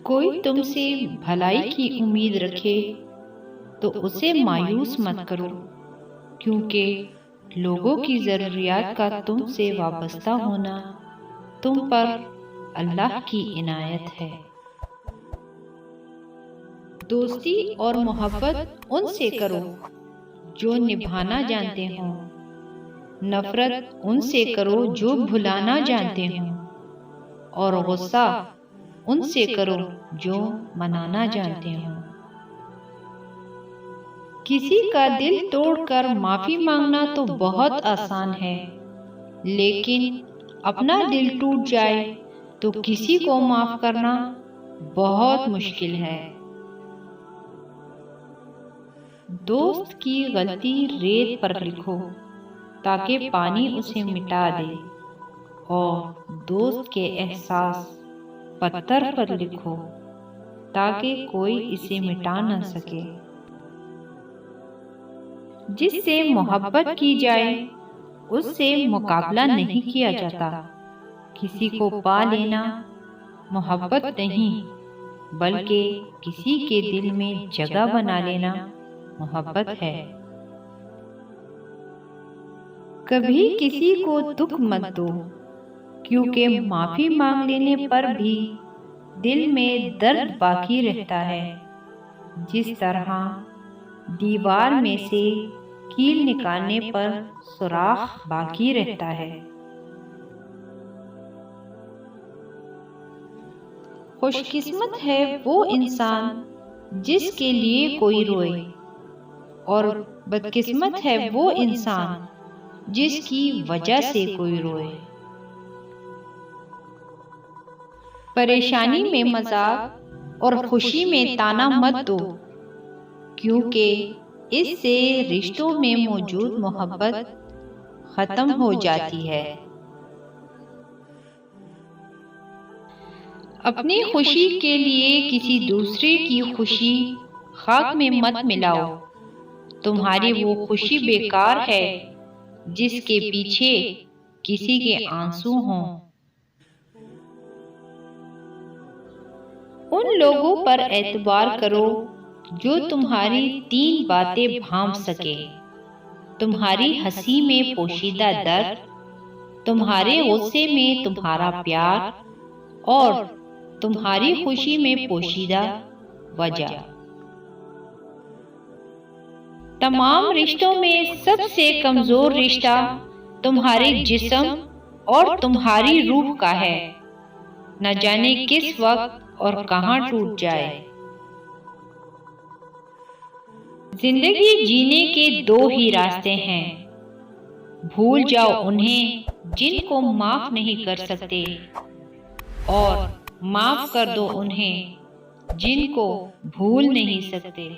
कोई तुमसे भलाई की उम्मीद रखे तो उसे मायूस मत करो, क्योंकि लोगों की ज़रूरियात का तुमसे वाबस्ता होना तुम पर अल्लाह की इनायत है। दोस्ती और मोहब्बत उनसे करो जो निभाना जानते हो, नफरत उनसे करो जो भुलाना जानते हो, और गुस्सा उनसे करो जो मनाना जानते हो। किसी का दिल तोड़कर माफी मांगना तो बहुत आसान है, लेकिन अपना दिल टूट जाए तो किसी को माफ करना बहुत मुश्किल है। दोस्त की गलती रेत पर लिखो ताकि पानी उसे मिटा दे, और दोस्त के एहसास पत्थर पर लिखो ताकि कोई इसे मिटा न सके। जिससे मोहब्बत की जाए उससे मुकाबला नहीं किया जाता। किसी को पा लेना मोहब्बत नहीं, बल्कि किसी के दिल में जगह बना लेना मोहब्बत है। कभी किसी को दुख मत दो, क्योंकि माफी मांग लेने पर भी दिल में दर्द बाकी रहता है। जिस तरह दीवार में से कील निकालने पर सुराख बाकी रहता है। खुशकिस्मत है वो इंसान जिसके लिए कोई रोए, और बदकिस्मत है वो इंसान जिसकी वजह से कोई रोए। परेशानी में मजाक और खुशी में ताना मत दो, क्योंकि इससे रिश्तों में मौजूद मोहब्बत खत्म हो जाती है। अपनी खुशी के लिए किसी दूसरे की खुशी खाक में मत मिलाओ। तुम्हारी वो खुशी बेकार है जिसके पीछे किसी के आंसू हों। उन लोगों पर एतबार करो जो तुम्हारी 3 बातें भांप सके। तुम्हारी हंसी में पोशीदा दर्द, तुम्हारे गुस्से में तुम्हारा प्यार, और तुम्हारी खुशी में पोशीदा वजह। तमाम रिश्तों में सबसे कमजोर रिश्ता तुम्हारे जिस्म और तुम्हारी रूह का है। न जाने किस वक्त और कहां टूट जाए। जिंदगी जीने के 2 ही रास्ते हैं। भूल जाओ उन्हें जिनको माफ नहीं कर सकते, और माफ कर दो उन्हें जिनको भूल नहीं सकते।